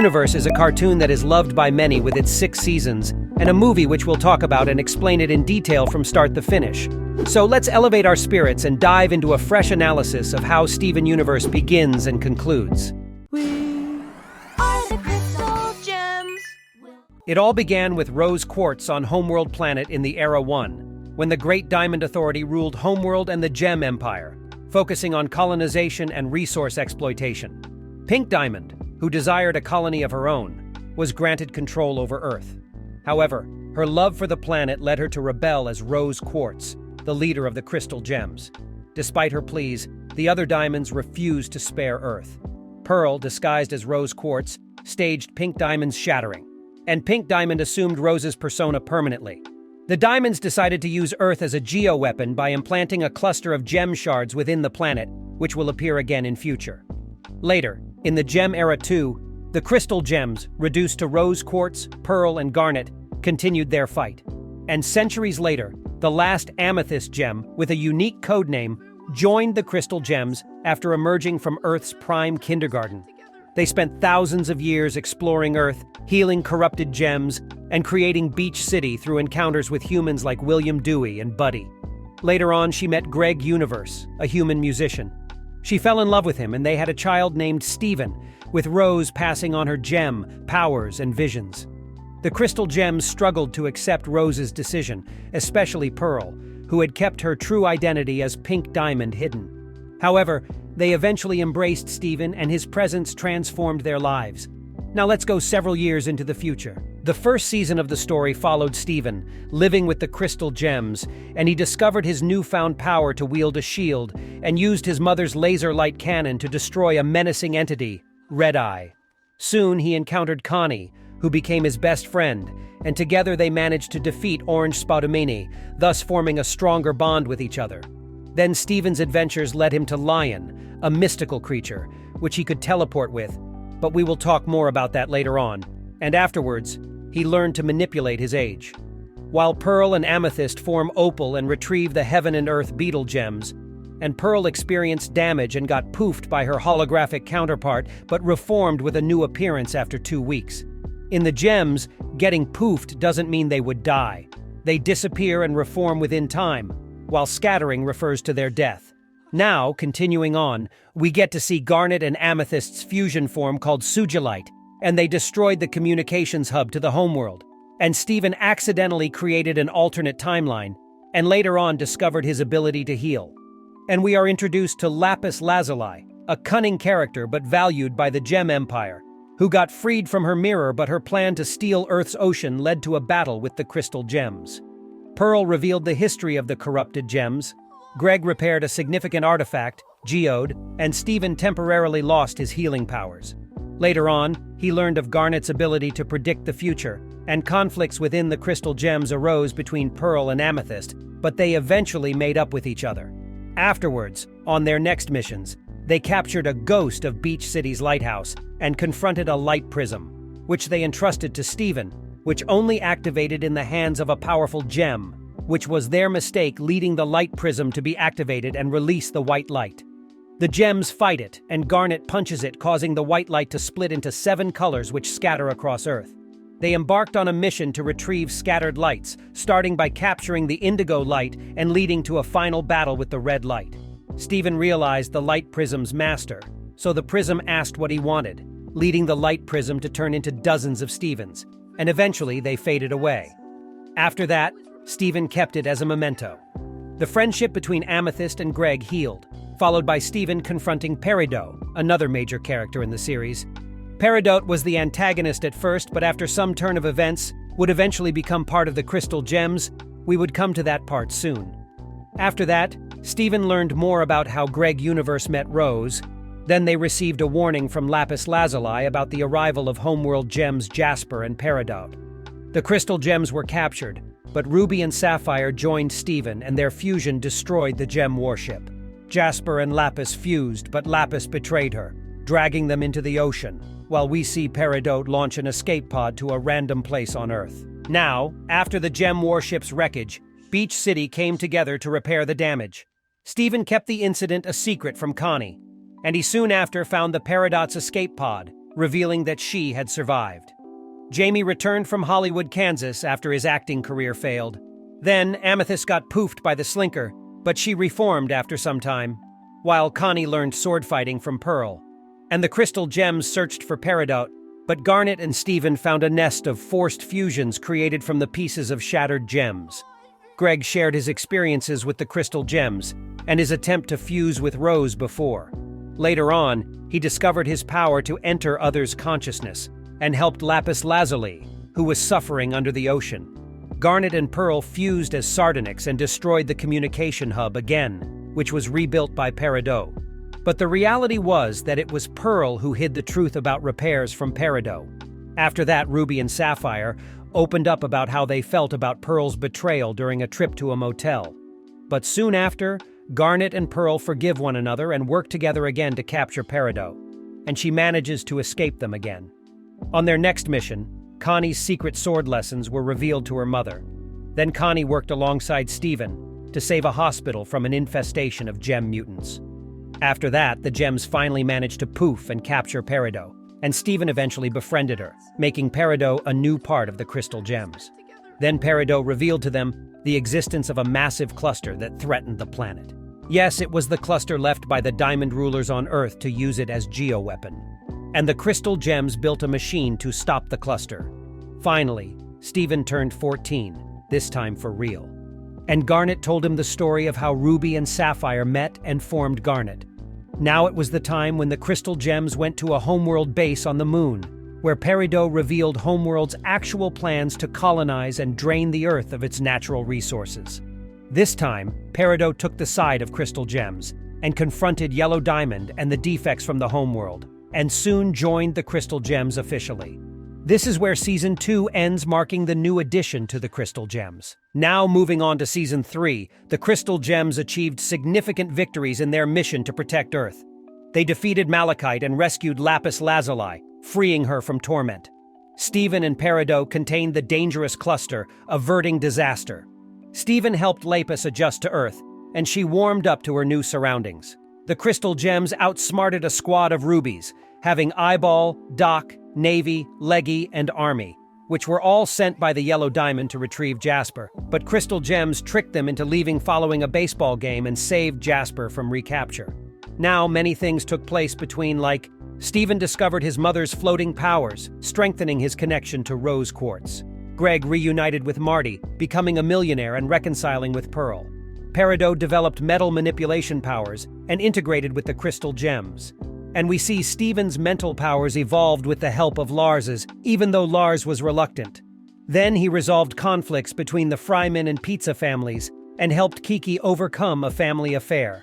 Universe is a cartoon that is loved by many with its 6 seasons, and a movie which we'll talk about and explain it in detail from start to finish. So let's elevate our spirits and dive into a fresh analysis of how Steven Universe begins and concludes. We are the Crystal Gems. It all began with Rose Quartz on Homeworld Planet in the Era 1, when the Great Diamond Authority ruled Homeworld and the Gem Empire, focusing on colonization and resource exploitation. Pink Diamond, who desired a colony of her own, was granted control over Earth. However, her love for the planet led her to rebel as Rose Quartz, the leader of the Crystal Gems. Despite her pleas, the other diamonds refused to spare Earth. Pearl, disguised as Rose Quartz, staged Pink Diamond's shattering, and Pink Diamond assumed Rose's persona permanently. The diamonds decided to use Earth as a geo-weapon by implanting a cluster of gem shards within the planet, which will appear again in future. Later, in the Gem Era 2, the Crystal Gems, reduced to Rose Quartz, Pearl, and Garnet, continued their fight. And centuries later, the last Amethyst Gem, with a unique codename, joined the Crystal Gems after emerging from Earth's prime kindergarten. They spent thousands of years exploring Earth, healing corrupted gems, and creating Beach City through encounters with humans like William Dewey and Buddy. Later on, she met Greg Universe, a human musician. She fell in love with him, and they had a child named Steven, with Rose passing on her gem, powers, and visions. The Crystal Gems struggled to accept Rose's decision, especially Pearl, who had kept her true identity as Pink Diamond hidden. However, they eventually embraced Steven, and his presence transformed their lives. Now let's go several years into the future. The first season of the story followed Steven, living with the Crystal Gems, and he discovered his newfound power to wield a shield and used his mother's laser light cannon to destroy a menacing entity, Red Eye. Soon he encountered Connie, who became his best friend, and together they managed to defeat Orange Spadumini, thus forming a stronger bond with each other. Then Steven's adventures led him to Lion, a mystical creature, which he could teleport with, but we will talk more about that later on. And afterwards, he learned to manipulate his age. While Pearl and Amethyst form Opal and retrieve the Heaven and Earth Beetle Gems, and Pearl experienced damage and got poofed by her holographic counterpart, but reformed with a new appearance after 2 weeks. In the gems, getting poofed doesn't mean they would die. They disappear and reform within time, while scattering refers to their death. Now, continuing on, we get to see Garnet and Amethyst's fusion form called Sugilite, and they destroyed the communications hub to the homeworld. And Steven accidentally created an alternate timeline, and later on discovered his ability to heal. And we are introduced to Lapis Lazuli, a cunning character but valued by the Gem Empire, who got freed from her mirror, but her plan to steal Earth's ocean led to a battle with the Crystal Gems. Pearl revealed the history of the corrupted gems. Greg repaired a significant artifact, Geode, and Steven temporarily lost his healing powers. Later on, he learned of Garnet's ability to predict the future, and conflicts within the Crystal Gems arose between Pearl and Amethyst, but they eventually made up with each other. Afterwards, on their next missions, they captured a ghost of Beach City's lighthouse and confronted a light prism, which they entrusted to Steven, which only activated in the hands of a powerful gem, which was their mistake, leading the light prism to be activated and release the white light. The gems fight it, and Garnet punches it, causing the white light to split into 7 colors which scatter across Earth. They embarked on a mission to retrieve scattered lights, starting by capturing the indigo light and leading to a final battle with the red light. Steven realized the light prism's master, so the prism asked what he wanted, leading the light prism to turn into dozens of Stevens, and eventually they faded away. After that, Steven kept it as a memento. The friendship between Amethyst and Greg healed, followed by Steven confronting Peridot, another major character in the series. Peridot was the antagonist at first, but after some turn of events, would eventually become part of the Crystal Gems. We would come to that part soon. After that, Steven learned more about how Greg Universe met Rose. Then they received a warning from Lapis Lazuli about the arrival of Homeworld Gems Jasper and Peridot. The Crystal Gems were captured, but Ruby and Sapphire joined Steven, and their fusion destroyed the gem warship. Jasper and Lapis fused, but Lapis betrayed her, dragging them into the ocean, while we see Peridot launch an escape pod to a random place on Earth. Now, after the gem warship's wreckage, Beach City came together to repair the damage. Steven kept the incident a secret from Connie, and he soon after found the Peridot's escape pod, revealing that she had survived. Jamie returned from Hollywood, Kansas after his acting career failed. Then, Amethyst got poofed by the Slinker, but she reformed after some time, while Connie learned sword fighting from Pearl. And the Crystal Gems searched for Peridot, but Garnet and Steven found a nest of forced fusions created from the pieces of shattered gems. Greg shared his experiences with the Crystal Gems and his attempt to fuse with Rose before. Later on, he discovered his power to enter others' consciousness and helped Lapis Lazuli, who was suffering under the ocean. Garnet and Pearl fused as Sardonyx and destroyed the communication hub again, which was rebuilt by Peridot. But the reality was that it was Pearl who hid the truth about repairs from Peridot. After that, Ruby and Sapphire opened up about how they felt about Pearl's betrayal during a trip to a motel. But soon after, Garnet and Pearl forgive one another and work together again to capture Peridot, and she manages to escape them again. On their next mission, Connie's secret sword lessons were revealed to her mother. Then Connie worked alongside Steven to save a hospital from an infestation of gem mutants. After that, the gems finally managed to poof and capture Peridot, and Steven eventually befriended her, making Peridot a new part of the Crystal Gems. Then Peridot revealed to them the existence of a massive cluster that threatened the planet. Yes, it was the cluster left by the Diamond Rulers on Earth to use it as geoweapon. And the Crystal Gems built a machine to stop the cluster. Finally, Steven turned 14, this time for real. And Garnet told him the story of how Ruby and Sapphire met and formed Garnet. Now it was the time when the Crystal Gems went to a homeworld base on the moon, where Peridot revealed Homeworld's actual plans to colonize and drain the Earth of its natural resources. This time, Peridot took the side of Crystal Gems and confronted Yellow Diamond and the defects from the homeworld, and soon joined the Crystal Gems officially. This is where Season 2 ends, marking the new addition to the Crystal Gems. Now moving on to Season 3, the Crystal Gems achieved significant victories in their mission to protect Earth. They defeated Malachite and rescued Lapis Lazuli, freeing her from torment. Steven and Peridot contained the dangerous cluster, averting disaster. Steven helped Lapis adjust to Earth, and she warmed up to her new surroundings. The Crystal Gems outsmarted a squad of rubies, having Eyeball, Doc, Navy, Leggy, and Army, which were all sent by the Yellow Diamond to retrieve Jasper. But Crystal Gems tricked them into leaving following a baseball game and saved Jasper from recapture. Now, many things took place between, like, Steven discovered his mother's floating powers, strengthening his connection to rose quartz. Greg reunited with Marty, becoming a millionaire and reconciling with Pearl. Peridot developed metal manipulation powers and integrated with the Crystal Gems. And we see Steven's mental powers evolved with the help of Lars's, even though Lars was reluctant. Then he resolved conflicts between the Fryman and Pizza families and helped Kiki overcome a family affair.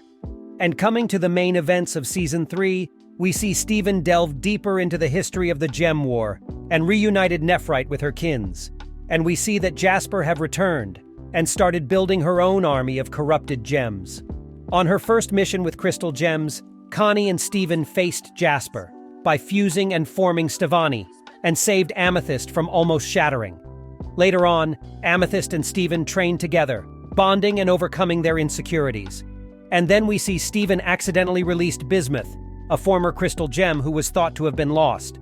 And coming to the main events of Season 3, we see Steven delve deeper into the history of the Gem War and reunited Nephrite with her kins. And we see that Jasper have returned and started building her own army of corrupted gems. On her first mission with Crystal Gems, Connie and Steven faced Jasper by fusing and forming Stevani and saved Amethyst from almost shattering. Later on, Amethyst and Steven trained together, bonding and overcoming their insecurities. And then we see Steven accidentally released Bismuth, a former Crystal Gem who was thought to have been lost.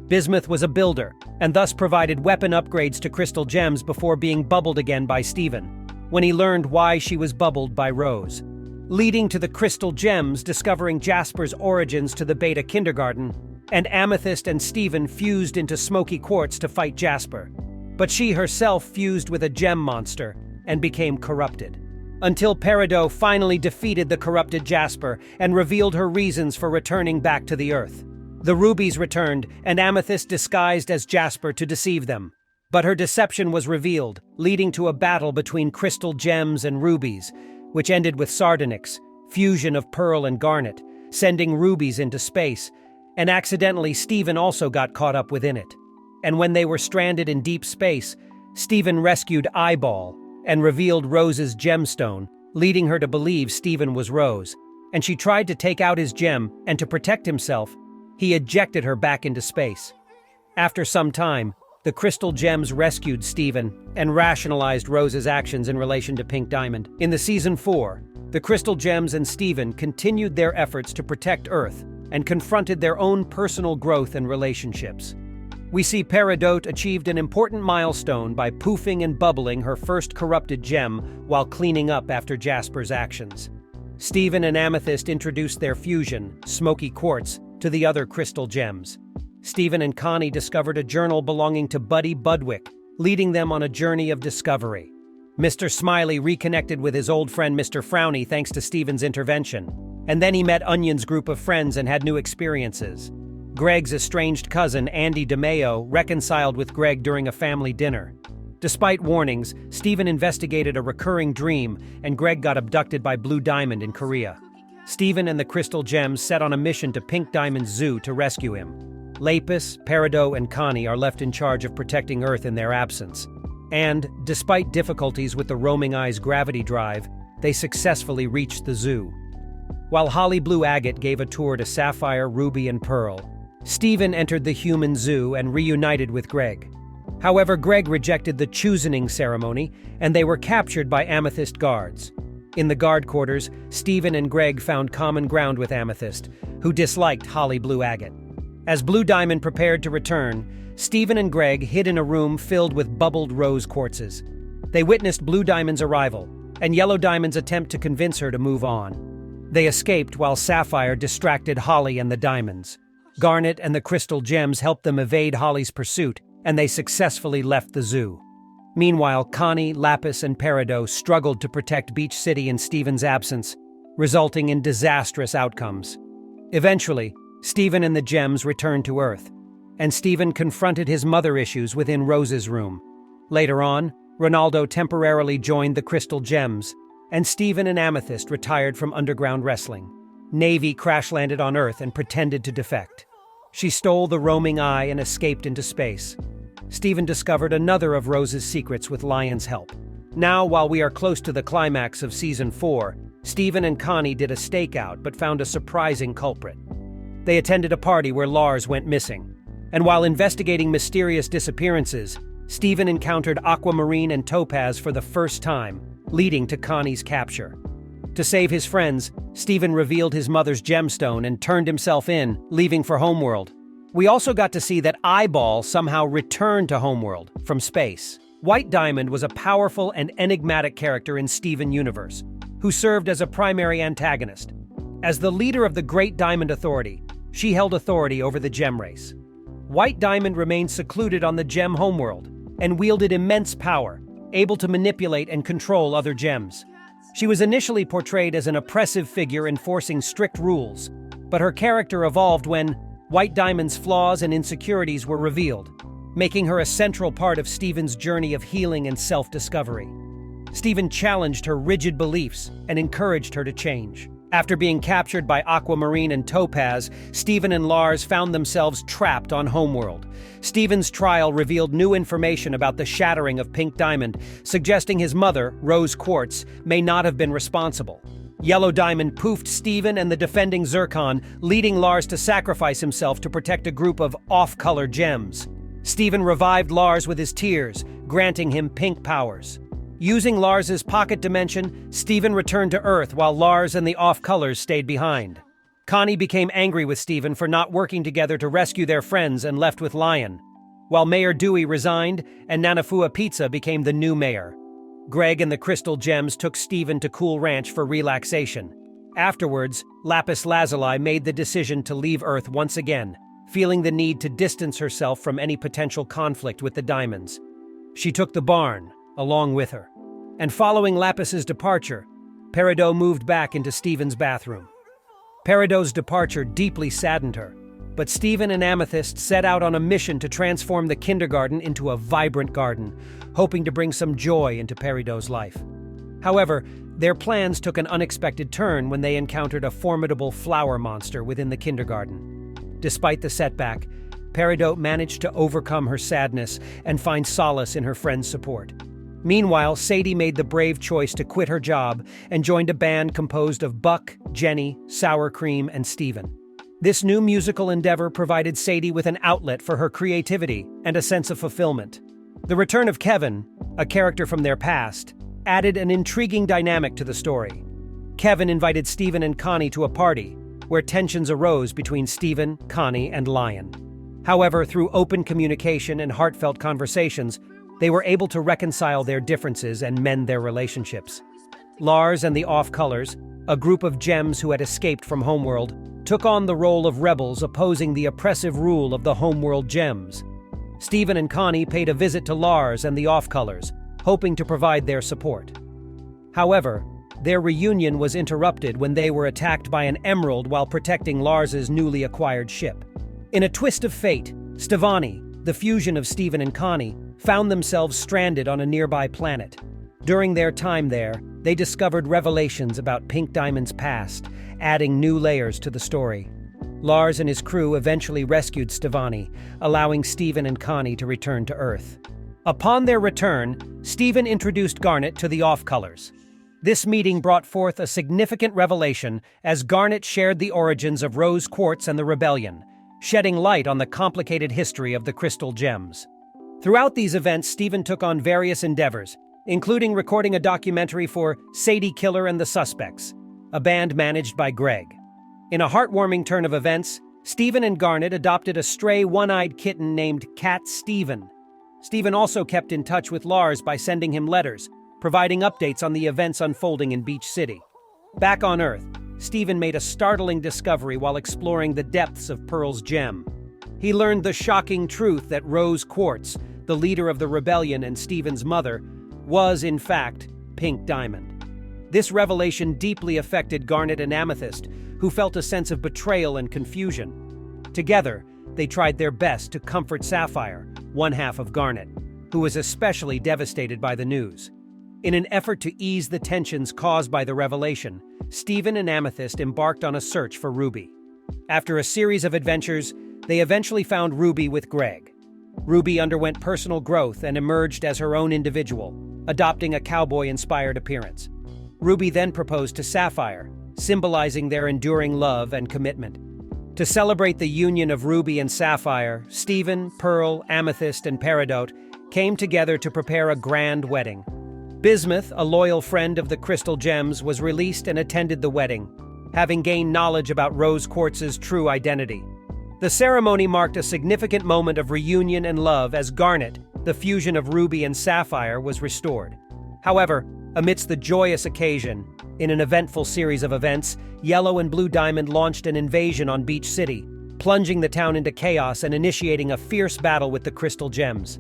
Bismuth was a builder, and thus provided weapon upgrades to Crystal Gems before being bubbled again by Steven, when he learned why she was bubbled by Rose. Leading to the Crystal Gems discovering Jasper's origins to the Beta Kindergarten, and Amethyst and Steven fused into Smoky Quartz to fight Jasper. But she herself fused with a gem monster and became corrupted. Until Peridot finally defeated the corrupted Jasper and revealed her reasons for returning back to the Earth. The rubies returned, and Amethyst disguised as Jasper to deceive them. But her deception was revealed, leading to a battle between Crystal Gems and rubies, which ended with Sardonyx, fusion of Pearl and Garnet, sending rubies into space, and accidentally Steven also got caught up within it. And when they were stranded in deep space, Steven rescued Eyeball and revealed Rose's gemstone, leading her to believe Steven was Rose. And she tried to take out his gem, and to protect himself, he ejected her back into space. After some time, the Crystal Gems rescued Steven and rationalized Rose's actions in relation to Pink Diamond. In the Season 4, the Crystal Gems and Steven continued their efforts to protect Earth, and confronted their own personal growth and relationships. We see Peridot achieved an important milestone by poofing and bubbling her first corrupted gem while cleaning up after Jasper's actions. Steven and Amethyst introduced their fusion, Smoky Quartz, to the other crystal gems. Steven and Connie discovered a journal belonging to Buddy Budwick, leading them on a journey of discovery. Mr. Smiley reconnected with his old friend Mr. Frowny thanks to Steven's intervention. And then he met Onion's group of friends and had new experiences. Greg's estranged cousin, Andy DeMeo, reconciled with Greg during a family dinner. Despite warnings, Steven investigated a recurring dream, and Greg got abducted by Blue Diamond in Korea. Steven and the Crystal Gems set on a mission to Pink Diamond's zoo to rescue him. Lapis, Peridot, and Connie are left in charge of protecting Earth in their absence. And, despite difficulties with the Roaming Eye's gravity drive, they successfully reached the zoo. While Holly Blue Agate gave a tour to Sapphire, Ruby, and Pearl, Steven entered the human zoo and reunited with Greg. However, Greg rejected the choosening ceremony, and they were captured by Amethyst guards. In the guard quarters, Steven and Greg found common ground with Amethyst, who disliked Holly Blue Agate. As Blue Diamond prepared to return, Steven and Greg hid in a room filled with bubbled rose quartzes. They witnessed Blue Diamond's arrival, and Yellow Diamond's attempt to convince her to move on. They escaped while Sapphire distracted Holly and the diamonds. Garnet and the Crystal Gems helped them evade Holly's pursuit, and they successfully left the zoo. Meanwhile, Connie, Lapis, and Peridot struggled to protect Beach City in Steven's absence, resulting in disastrous outcomes. Eventually, Steven and the Gems returned to Earth, and Steven confronted his mother issues within Rose's room. Later on, Ronaldo temporarily joined the Crystal Gems, and Steven and Amethyst retired from underground wrestling. Navy crash-landed on Earth and pretended to defect. She stole the Roaming Eye and escaped into space. Steven discovered another of Rose's secrets with Lion's help. Now, while we are close to the climax of Season 4, Steven and Connie did a stakeout but found a surprising culprit. They attended a party where Lars went missing, and while investigating mysterious disappearances, Steven encountered Aquamarine and Topaz for the first time, leading to Connie's capture. To save his friends, Steven revealed his mother's gemstone and turned himself in, leaving for Homeworld. We also got to see that Eyeball somehow returned to Homeworld from space. White Diamond was a powerful and enigmatic character in Steven Universe, who served as a primary antagonist. As the leader of the Great Diamond Authority, she held authority over the gem race. White Diamond remained secluded on the gem Homeworld and wielded immense power, able to manipulate and control other gems. She was initially portrayed as an oppressive figure enforcing strict rules, but her character evolved when White Diamond's flaws and insecurities were revealed, making her a central part of Steven's journey of healing and self-discovery. Steven challenged her rigid beliefs and encouraged her to change. After being captured by Aquamarine and Topaz, Steven and Lars found themselves trapped on Homeworld. Steven's trial revealed new information about the shattering of Pink Diamond, suggesting his mother, Rose Quartz, may not have been responsible. Yellow Diamond poofed Steven and the defending Zircon, leading Lars to sacrifice himself to protect a group of off-color gems. Steven revived Lars with his tears, granting him pink powers. Using Lars's pocket dimension, Steven returned to Earth while Lars and the off-colors stayed behind. Connie became angry with Steven for not working together to rescue their friends and left with Lion, while Mayor Dewey resigned and Nanafua Pizza became the new mayor. Greg and the Crystal Gems took Steven to Cool Ranch for relaxation. Afterwards, Lapis Lazuli made the decision to leave Earth once again, feeling the need to distance herself from any potential conflict with the Diamonds. She took the barn along with her. And following Lapis's departure, Peridot moved back into Steven's bathroom. Peridot's departure deeply saddened her, but Steven and Amethyst set out on a mission to transform the kindergarten into a vibrant garden, hoping to bring some joy into Peridot's life. However, their plans took an unexpected turn when they encountered a formidable flower monster within the kindergarten. Despite the setback, Peridot managed to overcome her sadness and find solace in her friend's support. Meanwhile, Sadie made the brave choice to quit her job and joined a band composed of Buck, Jenny, Sour Cream, and Steven. This new musical endeavor provided Sadie with an outlet for her creativity and a sense of fulfillment. The return of Kevin, a character from their past, added an intriguing dynamic to the story. Kevin invited Steven and Connie to a party, where tensions arose between Steven, Connie, and Lion. However, through open communication and heartfelt conversations, they were able to reconcile their differences and mend their relationships. Lars and the Off-Colors, a group of gems who had escaped from Homeworld, took on the role of rebels opposing the oppressive rule of the Homeworld gems. Steven and Connie paid a visit to Lars and the Off-Colors, hoping to provide their support. However, their reunion was interrupted when they were attacked by an emerald while protecting Lars's newly acquired ship. In a twist of fate, Stevani, the fusion of Steven and Connie, found themselves stranded on a nearby planet. During their time there, they discovered revelations about Pink Diamond's past, adding new layers to the story. Lars and his crew eventually rescued Stevani, allowing Steven and Connie to return to Earth. Upon their return, Steven introduced Garnet to the Off-Colors. This meeting brought forth a significant revelation as Garnet shared the origins of Rose Quartz and the Rebellion, shedding light on the complicated history of the crystal gems. Throughout these events, Steven took on various endeavors, including recording a documentary for Sadie Killer and the Suspects, a band managed by Greg. In a heartwarming turn of events, Steven and Garnet adopted a stray one-eyed kitten named Cat Steven. Steven also kept in touch with Lars by sending him letters, providing updates on the events unfolding in Beach City. Back on Earth, Steven made a startling discovery while exploring the depths of Pearl's gem. He learned the shocking truth that Rose Quartz, the leader of the rebellion and Steven's mother, was, in fact, Pink Diamond. This revelation deeply affected Garnet and Amethyst, who felt a sense of betrayal and confusion. Together, they tried their best to comfort Sapphire, one half of Garnet, who was especially devastated by the news. In an effort to ease the tensions caused by the revelation, Steven and Amethyst embarked on a search for Ruby. After a series of adventures, they eventually found Ruby with Greg. Ruby underwent personal growth and emerged as her own individual, adopting a cowboy-inspired appearance. Ruby then proposed to Sapphire, symbolizing their enduring love and commitment. To celebrate the union of Ruby and Sapphire, Steven, Pearl, Amethyst, and Peridot came together to prepare a grand wedding. Bismuth, a loyal friend of the Crystal Gems, was released and attended the wedding, having gained knowledge about Rose Quartz's true identity. The ceremony marked a significant moment of reunion and love as Garnet, the fusion of Ruby and Sapphire, was restored. However, amidst the joyous occasion, in an eventful series of events, Yellow and Blue Diamond launched an invasion on Beach City, plunging the town into chaos and initiating a fierce battle with the Crystal Gems.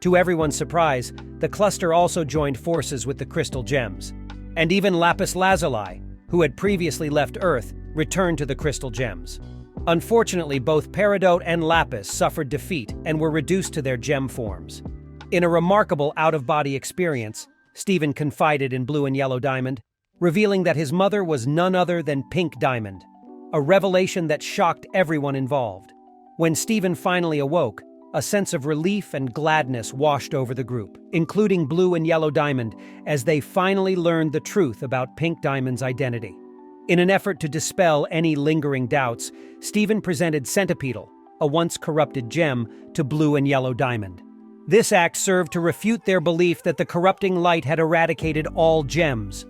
To everyone's surprise, the cluster also joined forces with the Crystal Gems. And even Lapis Lazuli, who had previously left Earth, returned to the Crystal Gems. Unfortunately, both Peridot and Lapis suffered defeat and were reduced to their gem forms. In a remarkable out-of-body experience, Steven confided in Blue and Yellow Diamond, revealing that his mother was none other than Pink Diamond, a revelation that shocked everyone involved. When Steven finally awoke, a sense of relief and gladness washed over the group, including Blue and Yellow Diamond, as they finally learned the truth about Pink Diamond's identity. In an effort to dispel any lingering doubts, Steven presented Centipedal, a once corrupted gem, to Blue and Yellow Diamond. This act served to refute their belief that the corrupting light had eradicated all gems.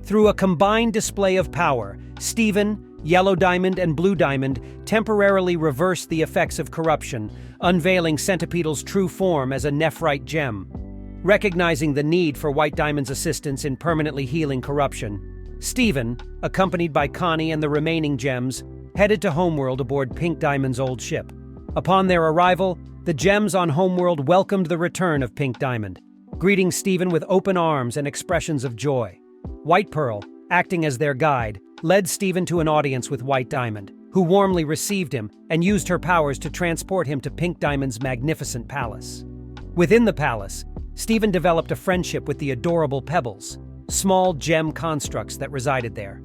Through a combined display of power, Steven, Yellow Diamond, and Blue Diamond temporarily reversed the effects of corruption, unveiling Centipedal's true form as a nephrite gem. Recognizing the need for White Diamond's assistance in permanently healing corruption, Steven, accompanied by Connie and the remaining gems, headed to Homeworld aboard Pink Diamond's old ship. Upon their arrival, the gems on Homeworld welcomed the return of Pink Diamond, greeting Steven with open arms and expressions of joy. White Pearl, acting as their guide, led Steven to an audience with White Diamond, who warmly received him and used her powers to transport him to Pink Diamond's magnificent palace. Within the palace, Steven developed a friendship with the adorable Pebbles, small gem constructs that resided there.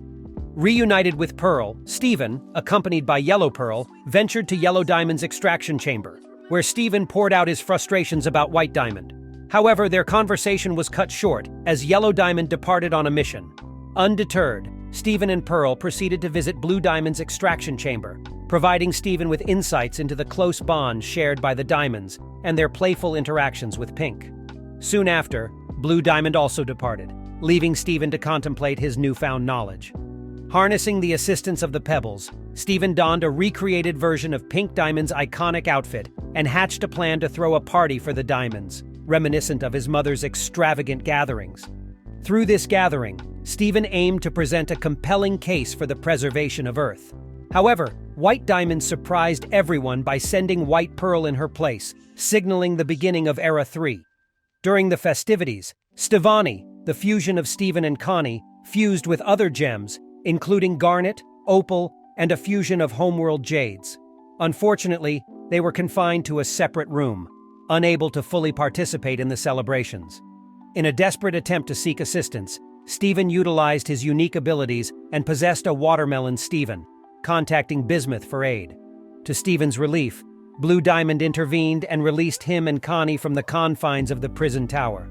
Reunited with Pearl, Steven, accompanied by Yellow Pearl, ventured to Yellow Diamond's extraction chamber, where Steven poured out his frustrations about White Diamond. However, their conversation was cut short as Yellow Diamond departed on a mission. Undeterred, Steven and Pearl proceeded to visit Blue Diamond's extraction chamber, providing Steven with insights into the close bond shared by the Diamonds and their playful interactions with Pink. Soon after, Blue Diamond also departed, leaving Steven to contemplate his newfound knowledge. Harnessing the assistance of the pebbles, Steven donned a recreated version of Pink Diamond's iconic outfit and hatched a plan to throw a party for the diamonds, reminiscent of his mother's extravagant gatherings. Through this gathering, Steven aimed to present a compelling case for the preservation of Earth. However, White Diamond surprised everyone by sending White Pearl in her place, signaling the beginning of Era 3. During the festivities, Stevani, the fusion of Steven and Connie, fused with other gems, including garnet, opal, and a fusion of homeworld jades. Unfortunately, they were confined to a separate room, unable to fully participate in the celebrations. In a desperate attempt to seek assistance, Steven utilized his unique abilities and possessed a watermelon Steven, contacting Bismuth for aid. To Steven's relief, Blue Diamond intervened and released him and Connie from the confines of the prison tower.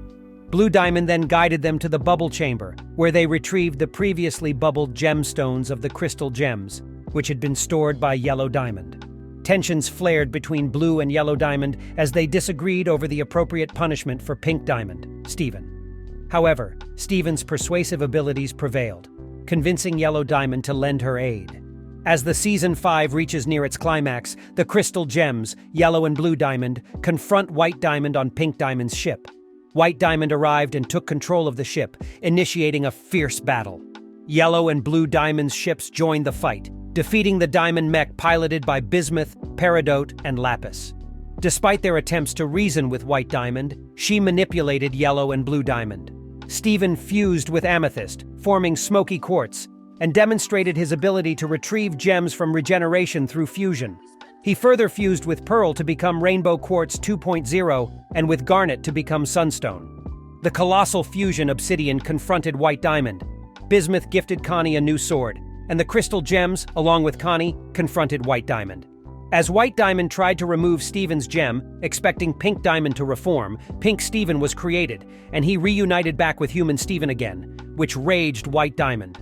Blue Diamond then guided them to the bubble chamber, where they retrieved the previously bubbled gemstones of the crystal gems, which had been stored by Yellow Diamond. Tensions flared between Blue and Yellow Diamond as they disagreed over the appropriate punishment for Pink Diamond, Steven. However, Steven's persuasive abilities prevailed, convincing Yellow Diamond to lend her aid. As the Season 5 reaches near its climax, the crystal gems, Yellow and Blue Diamond, confront White Diamond on Pink Diamond's ship. White Diamond arrived and took control of the ship, initiating a fierce battle. Yellow and Blue Diamond's ships joined the fight, defeating the Diamond mech piloted by Bismuth, Peridot, and Lapis. Despite their attempts to reason with White Diamond, she manipulated Yellow and Blue Diamond. Steven fused with Amethyst, forming Smoky Quartz, and demonstrated his ability to retrieve gems from regeneration through fusion. He further fused with Pearl to become Rainbow Quartz 2.0 and with Garnet to become Sunstone. The colossal fusion Obsidian confronted White Diamond. Bismuth gifted Connie a new sword, and the crystal gems, along with Connie, confronted White Diamond. As White Diamond tried to remove Steven's gem, expecting Pink Diamond to reform, Pink Steven was created, and he reunited back with human Steven again, which raged White Diamond.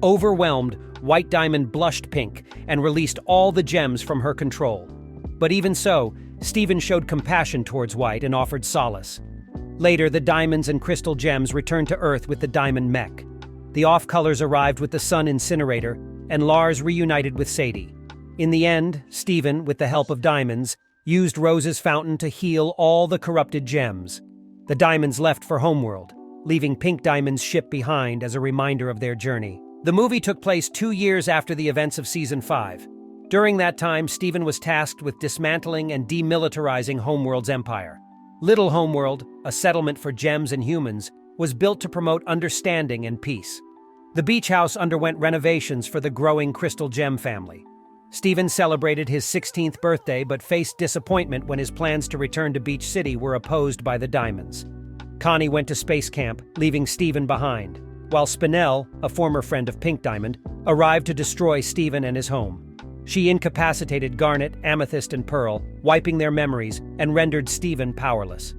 Overwhelmed, White Diamond blushed pink and released all the gems from her control. But even so, Steven showed compassion towards White and offered solace. Later, the diamonds and crystal gems returned to Earth with the Diamond mech. The off-colors arrived with the Sun Incinerator, and Lars reunited with Sadie. In the end, Steven, with the help of diamonds, used Rose's fountain to heal all the corrupted gems. The diamonds left for Homeworld, leaving Pink Diamond's ship behind as a reminder of their journey. The movie took place 2 years after the events of Season 5. During that time, Steven was tasked with dismantling and demilitarizing Homeworld's empire. Little Homeworld, a settlement for gems and humans, was built to promote understanding and peace. The beach house underwent renovations for the growing Crystal Gem family. Steven celebrated his 16th birthday but faced disappointment when his plans to return to Beach City were opposed by the Diamonds. Connie went to space camp, leaving Steven behind, while Spinel, a former friend of Pink Diamond, arrived to destroy Steven and his home. She incapacitated Garnet, Amethyst, and Pearl, wiping their memories, and rendered Steven powerless.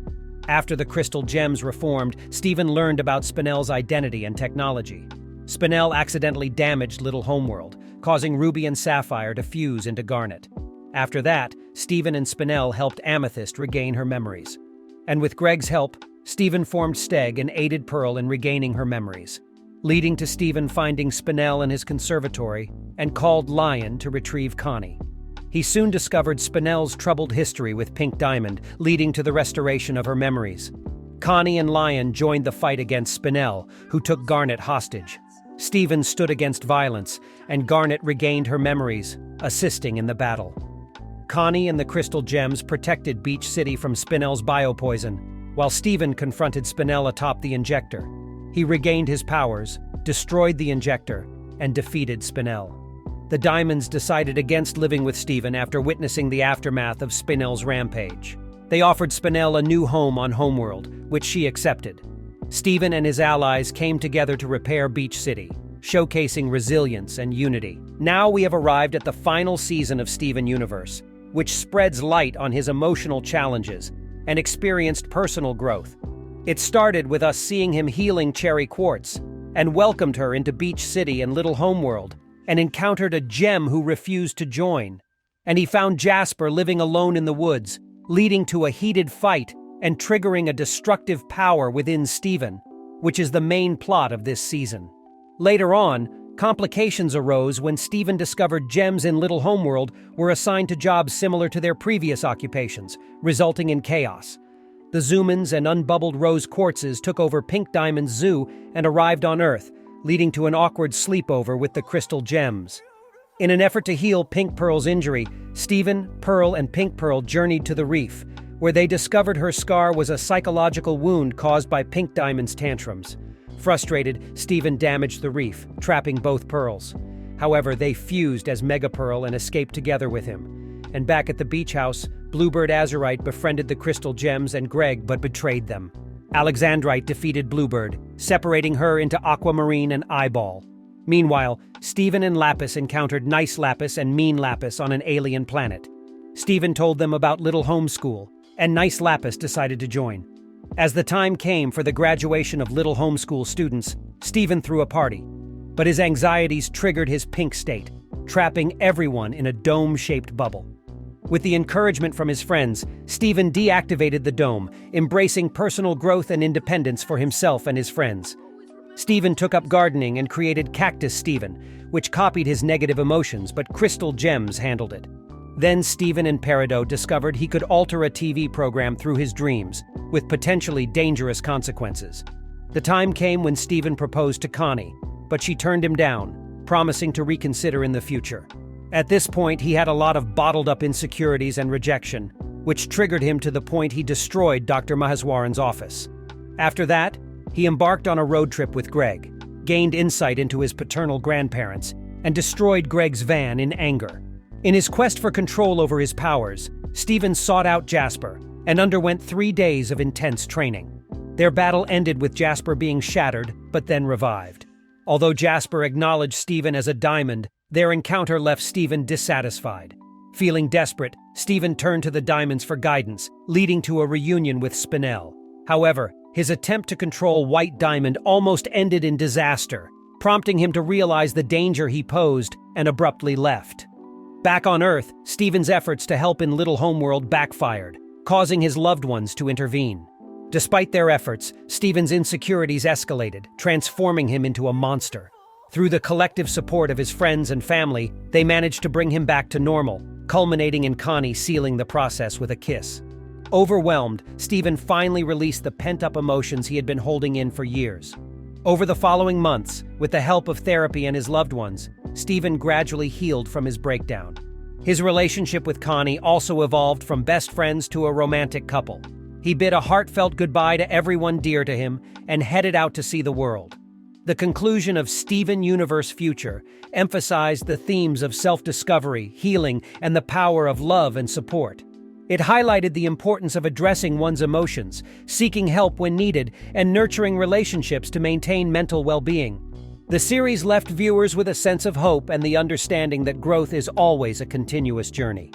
After the crystal gems reformed, Steven learned about Spinel's identity and technology. Spinel accidentally damaged Little Homeworld, causing Ruby and Sapphire to fuse into Garnet. After that, Steven and Spinel helped Amethyst regain her memories. And with Greg's help, Steven formed Steg and aided Pearl in regaining her memories, leading to Steven finding Spinel in his conservatory and called Lion to retrieve Connie. He soon discovered Spinel's troubled history with Pink Diamond, leading to the restoration of her memories. Connie and Lion joined the fight against Spinel, who took Garnet hostage. Steven stood against violence, and Garnet regained her memories, assisting in the battle. Connie and the Crystal Gems protected Beach City from Spinel's biopoison, while Steven confronted Spinel atop the injector. He regained his powers, destroyed the injector, and defeated Spinel. The Diamonds decided against living with Steven after witnessing the aftermath of Spinel's rampage. They offered Spinel a new home on Homeworld, which she accepted. Steven and his allies came together to repair Beach City, showcasing resilience and unity. Now we have arrived at the final season of Steven Universe, which spreads light on his emotional challenges and experienced personal growth. It started with us seeing him healing Cherry Quartz, and welcomed her into Beach City and Little Homeworld, and encountered a gem who refused to join. And he found Jasper living alone in the woods, leading to a heated fight and triggering a destructive power within Steven, which is the main plot of this season. Later on, Complications arose when Steven discovered gems in Little Homeworld were assigned to jobs similar to their previous occupations, resulting in chaos. The Zoomans and unbubbled rose quartzes took over Pink Diamond's zoo and arrived on Earth, leading to an awkward sleepover with the crystal gems. In an effort to heal Pink Pearl's injury, Steven, Pearl, and Pink Pearl journeyed to the reef, where they discovered her scar was a psychological wound caused by Pink Diamond's tantrums. Frustrated, Steven damaged the reef, trapping both pearls. However, they fused as Mega Pearl and escaped together with him. And back at the beach house, Bluebird Azurite befriended the crystal gems and Greg but betrayed them. Alexandrite defeated Bluebird, separating her into Aquamarine and Eyeball. Meanwhile, Steven and Lapis encountered Nice Lapis and Mean Lapis on an alien planet. Steven told them about Little Home School, and Nice Lapis decided to join. As the time came for the graduation of Little Home School students, Steven threw a party. But his anxieties triggered his pink state, trapping everyone in a dome-shaped bubble. With the encouragement from his friends, Steven deactivated the dome, embracing personal growth and independence for himself and his friends. Steven took up gardening and created Cactus Steven, which copied his negative emotions, but Crystal Gems handled it. Then Steven and Peridot discovered he could alter a TV program through his dreams, with potentially dangerous consequences. The time came when Steven proposed to Connie, but she turned him down, promising to reconsider in the future. At this point, he had a lot of bottled-up insecurities and rejection, which triggered him to the point he destroyed Dr. Maheswaran's office. After that, he embarked on a road trip with Greg, gained insight into his paternal grandparents, and destroyed Greg's van in anger. In his quest for control over his powers, Steven sought out Jasper and underwent 3 days of intense training. Their battle ended with Jasper being shattered, but then revived. Although Jasper acknowledged Steven as a diamond, their encounter left Steven dissatisfied. Feeling desperate, Steven turned to the diamonds for guidance, leading to a reunion with Spinel. However, his attempt to control White Diamond almost ended in disaster, prompting him to realize the danger he posed and abruptly left. Back on Earth, Steven's efforts to help in Little Homeworld backfired, causing his loved ones to intervene. Despite their efforts, Steven's insecurities escalated, transforming him into a monster. Through the collective support of his friends and family, they managed to bring him back to normal, culminating in Connie sealing the process with a kiss. Overwhelmed, Steven finally released the pent-up emotions he had been holding in for years. Over the following months, with the help of therapy and his loved ones, Steven gradually healed from his breakdown. His relationship with Connie also evolved from best friends to a romantic couple. He bid a heartfelt goodbye to everyone dear to him and headed out to see the world. The conclusion of Steven Universe Future emphasized the themes of self-discovery, healing, and the power of love and support. It highlighted the importance of addressing one's emotions, seeking help when needed, and nurturing relationships to maintain mental well-being. The series left viewers with a sense of hope and the understanding that growth is always a continuous journey.